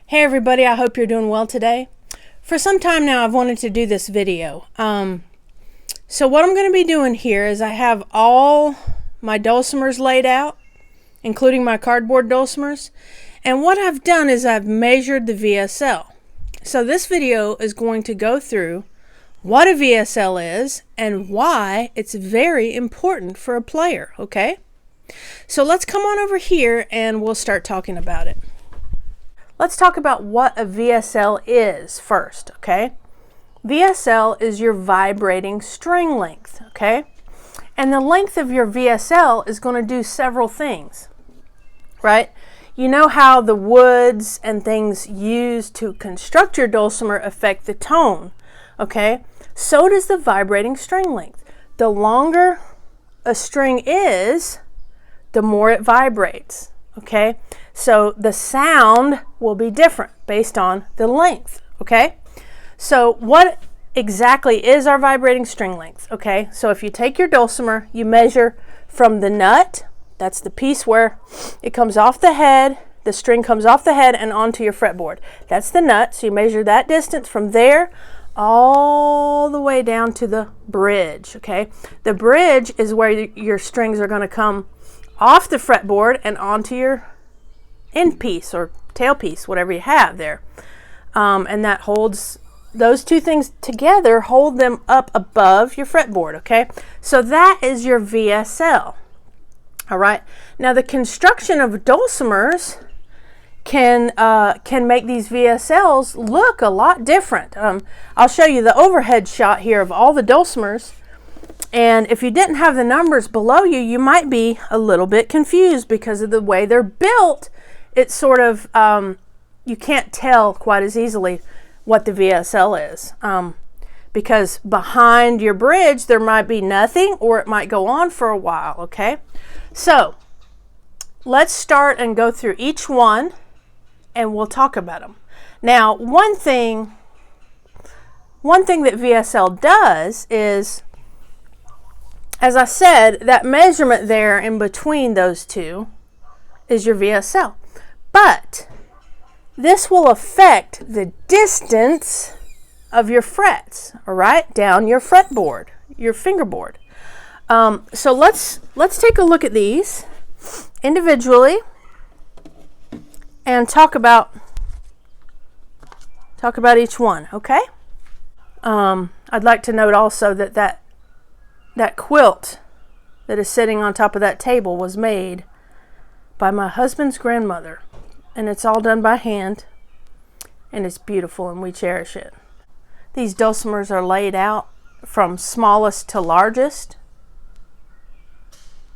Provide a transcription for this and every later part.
Hey everybody, I hope you're doing well today. For some time now I've wanted to do this video. So what I'm going to be doing here is I have all my dulcimers laid out, including my cardboard dulcimers. And what I've done is I've measured the VSL. So this video is going to go through what a VSL is and why it's very important for a player, okay? So let's come on over here and we'll start talking about it. Let's talk about what a VSL is first, okay? VSL is your vibrating string length, okay? And the length of your VSL is going to do several things, right? You know how the woods and things used to construct your dulcimer affect the tone, okay? So does the vibrating string length. The longer a string is, the more it vibrates, okay? So the sound will be different based on the length, okay? So what exactly is our vibrating string length, okay? So if you take your dulcimer, you measure from the nut, that's the piece where it comes off the head, the string comes off the head and onto your fretboard. That's the nut, so you measure that distance from there all the way down to the bridge, okay? The bridge is where your strings are gonna come off the fretboard and onto your end piece or tail piece, whatever you have there. And that holds, those two things together hold them up above your fretboard, okay? So that is your VSL, all right? Now the construction of dulcimers can make these VSLs look a lot different. I'll show you the overhead shot here of all the dulcimers. And if you didn't have the numbers below you, you might be a little bit confused because of the way they're built. It's sort of, you can't tell quite as easily what the VSL is. Because behind your bridge, there might be nothing or it might go on for a while, okay? So, let's start and go through each one and we'll talk about them. Now, one thing that VSL does is, as I said, that measurement there in between those two is your VSL. But this will affect the distance of your frets, all right, down your fretboard, your fingerboard. So let's take a look at these individually and talk about each one, okay? I'd like to note also that quilt that is sitting on top of that table was made by my husband's grandmother, and it's all done by hand, and it's beautiful and we cherish it. These dulcimers are laid out from smallest to largest,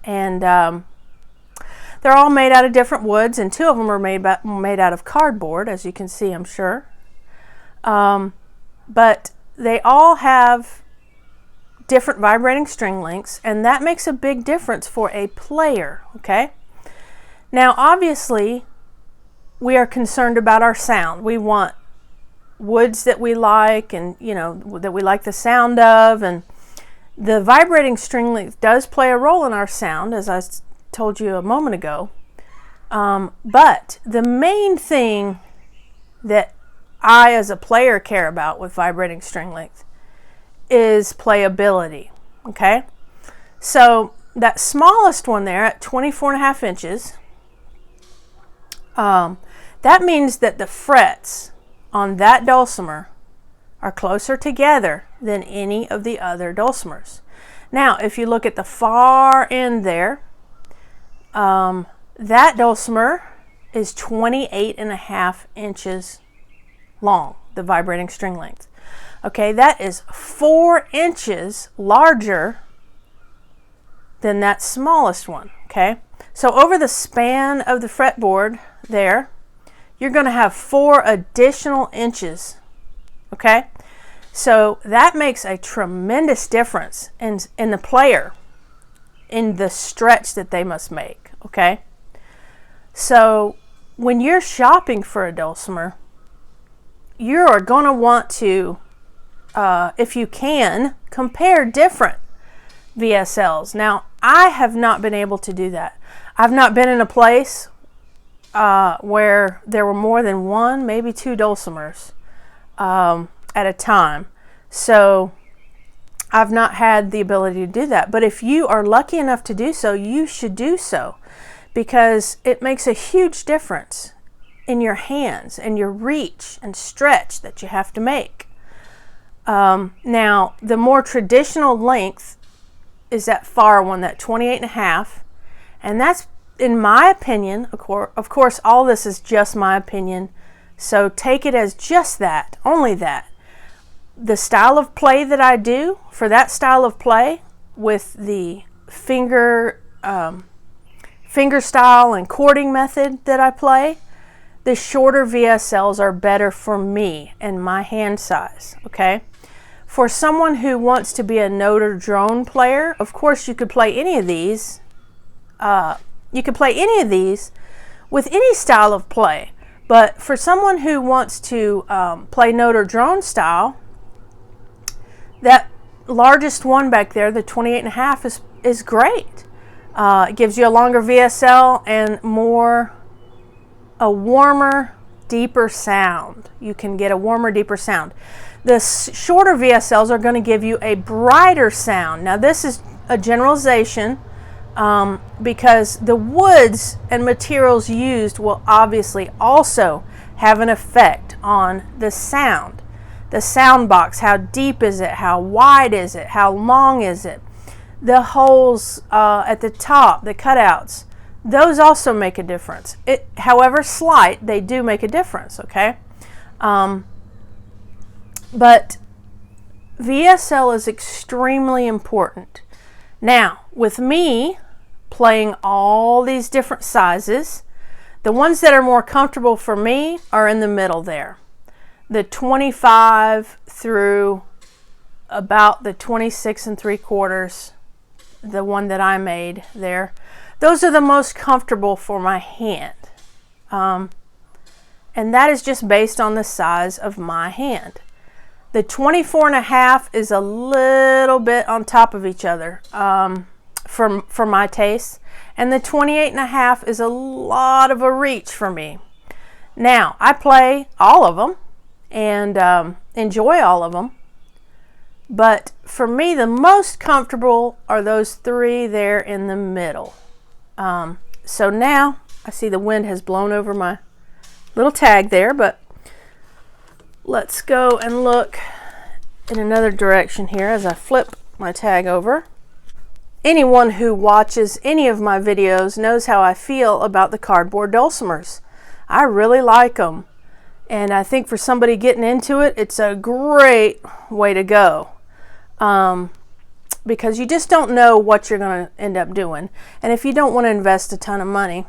and they're all made out of different woods, and two of them are made out of cardboard, as you can see, I'm sure. But they all have different vibrating string lengths, and that makes a big difference for a player, okay? Now, obviously, we are concerned about our sound. We want woods that we like and, you know, that we like the sound of, and the vibrating string length does play a role in our sound, as I told you a moment ago. But the main thing that I, as a player, care about with vibrating string length is playability, okay? So that smallest one there at 24.5 inches, that means that the frets on that dulcimer are closer together than any of the other dulcimers. Now, if you look at the far end there, that dulcimer is 28.5 inches long, the vibrating string length. Okay, that is 4 inches larger than that smallest one, okay? So over the span of the fretboard there, you're going to have 4 additional inches, okay? So that makes a tremendous difference in the player, in the stretch that they must make, okay? So when you're shopping for a dulcimer, you are going to want to, if you can, compare different VSLs. Now, I have not been able to do that. I've not been in a place where there were more than one, maybe two dulcimers at a time. So I've not had the ability to do that. But if you are lucky enough to do so, you should do so, because it makes a huge difference in your hands and your reach and stretch that you have to make. Now, the more traditional length is that far one, that 28.5, and that's, in my opinion, of course, all this is just my opinion, so take it as just that, only that. The style of play that I do, for that style of play, with the finger style and chording method that I play, the shorter VSLs are better for me and my hand size, okay? For someone who wants to be a note or drone player, of course you could play any of these. You could play any of these with any style of play. But for someone who wants to play note or drone style, that largest one back there, the 28.5, is great. It gives you a longer VSL and a warmer, deeper sound. You can get a warmer, deeper sound. The shorter VSLs are going to give you a brighter sound. Now, this is a generalization because the woods and materials used will obviously also have an effect on the sound. The sound box, how deep is it? How wide is it? How long is it? The holes at the top, the cutouts, those also make a difference. However slight, they do make a difference, okay? But VSL is extremely important. Now, with me playing all these different sizes, the ones that are more comfortable for me are in the middle there. The 25 through about the 26 3/4, the one that I made there, those are the most comfortable for my hand. And that is just based on the size of my hand. The 24.5 is a little bit on top of each other for my taste. And the 28.5 is a lot of a reach for me. Now, I play all of them and enjoy all of them. But for me, the most comfortable are those three there in the middle. So now, I see the wind has blown over my little tag there, but let's go and look in another direction here as I flip my tag over. Anyone who watches any of my videos knows how I feel about the cardboard dulcimers. I really like them. And I think for somebody getting into it, it's a great way to go. Because you just don't know what you're going to end up doing. And if you don't want to invest a ton of money,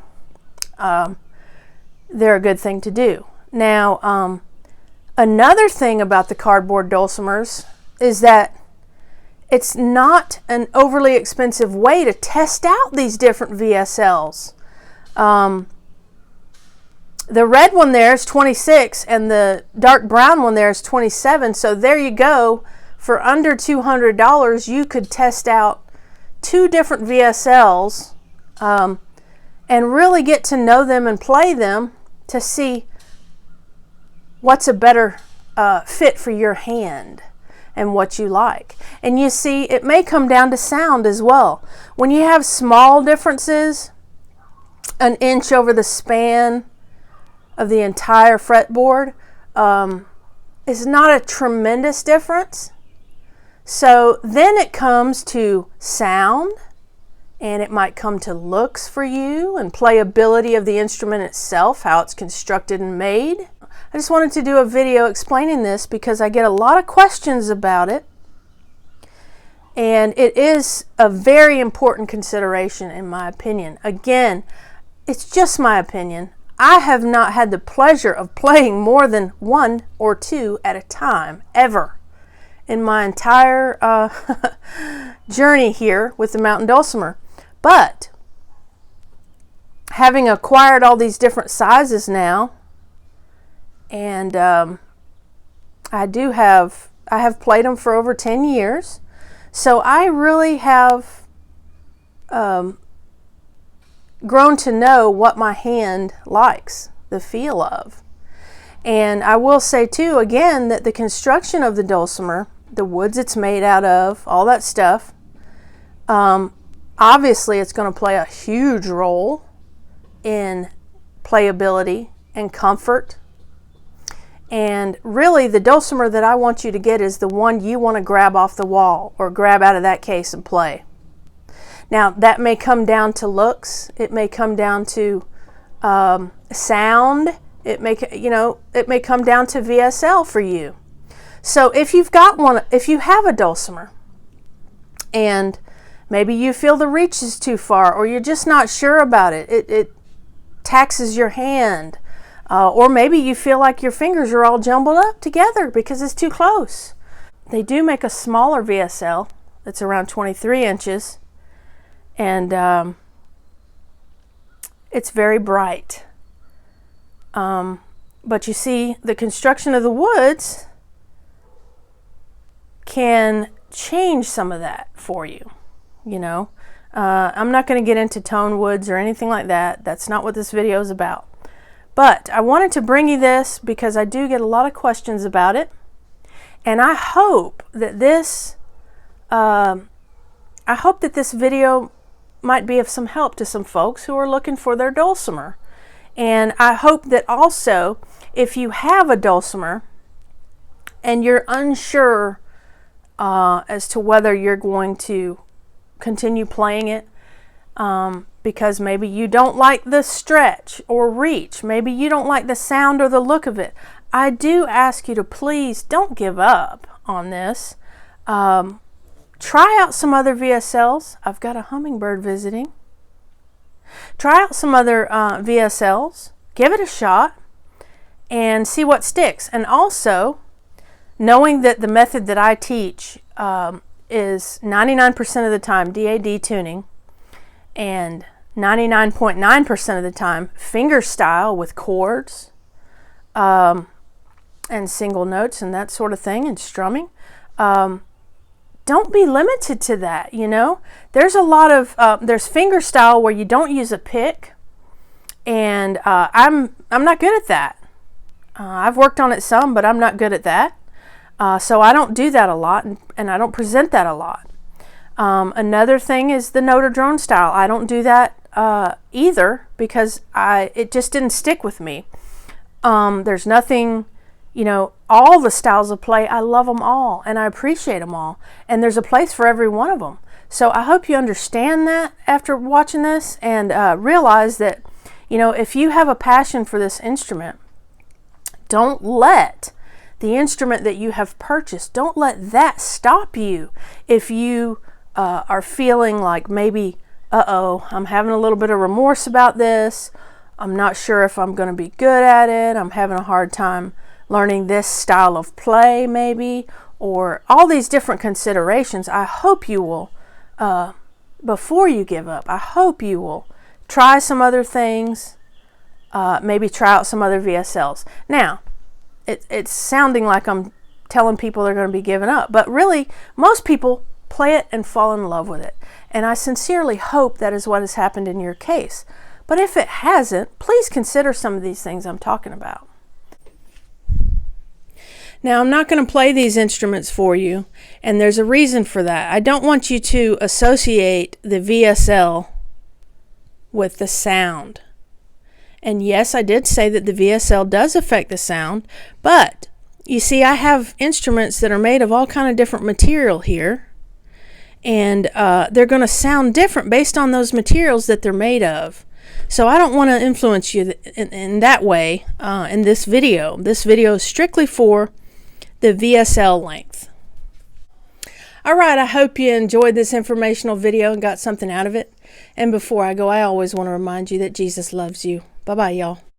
they're a good thing to do. Now, another thing about the cardboard dulcimers is that it's not an overly expensive way to test out these different VSLs. The red one there is 26 and the dark brown one there is 27. So there you go. For under $200, you could test out two different VSLs and really get to know them and play them to see what's a better fit for your hand and what you like. And you see, it may come down to sound as well. When you have small differences, an inch over the span of the entire fretboard, is not a tremendous difference. So then it comes to sound, and it might come to looks for you and playability of the instrument itself, how it's constructed and made. I just wanted to do a video explaining this because I get a lot of questions about it, and it is a very important consideration in my opinion. Again, it's just my opinion. I have not had the pleasure of playing more than one or two at a time, ever, in my entire journey here with the mountain dulcimer. But having acquired all these different sizes now, and I have played them for over 10 years, so I really have grown to know what my hand likes the feel of. And I will say too, again, that the construction of the dulcimer, the woods it's made out of, all that stuff, obviously it's going to play a huge role in playability and comfort. And really the dulcimer that I want you to get is the one you want to grab off the wall or grab out of that case and play. Now that may come down to looks, it may come down to sound, it may come down to VSL for you. So if you've got one, if you have a dulcimer and maybe you feel the reach is too far, or you're just not sure about it, it taxes your hand, or maybe you feel like your fingers are all jumbled up together because it's too close. They do make a smaller VSL that's around 23 inches, and it's very bright. But you see, the construction of the woods can change some of that for you. You know, I'm not going to get into tone woods or anything like that. That's not what this video is about. But I wanted to bring you this because I do get a lot of questions about it. And I hope that this video might be of some help to some folks who are looking for their dulcimer. And I hope that also, if you have a dulcimer and you're unsure as to whether you're going to continue playing it, because maybe you don't like the stretch or reach, maybe you don't like the sound or the look of it, I do ask you to please don't give up on this. Try out some other VSLs. I've got a hummingbird visiting. Try out some other VSLs, give it a shot, and see what sticks. And also, knowing that the method that I teach is 99% of the time DAD tuning, and 99.9% of the time finger style with chords and single notes and that sort of thing, and strumming. Don't be limited to that, you know. There's a lot of there's finger style where you don't use a pick, and I'm not good at that. I've worked on it some, but I'm not good at that. So I don't do that a lot, and I don't present that a lot. Another thing is the note or drone style. I don't do that either because it just didn't stick with me. There's nothing, you know, all the styles of play, I love them all and I appreciate them all, and there's a place for every one of them. So I hope you understand that after watching this, and realize that, you know, if you have a passion for this instrument, don't let the instrument that you have purchased, don't let that stop you. If you are feeling like maybe, I'm having a little bit of remorse about this, I'm not sure if I'm going to be good at it, I'm having a hard time learning this style of play maybe, or all these different considerations, I hope you will, before you give up, I hope you will try some other things, maybe try out some other VSLs. Now, it's sounding like I'm telling people they're going to be giving up, but really, most people play it and fall in love with it. And I sincerely hope that is what has happened in your case. But if it hasn't, please consider some of these things I'm talking about. Now, I'm not going to play these instruments for you, and there's a reason for that. I don't want you to associate the VSL with the sound. And yes, I did say that the VSL does affect the sound, but you see, I have instruments that are made of all kind of different material here, and they're going to sound different based on those materials that they're made of. So I don't want to influence you in that way in this video. This video is strictly for the VSL length. All right, I hope you enjoyed this informational video and got something out of it. And before I go, I always want to remind you that Jesus loves you. Bye-bye, y'all.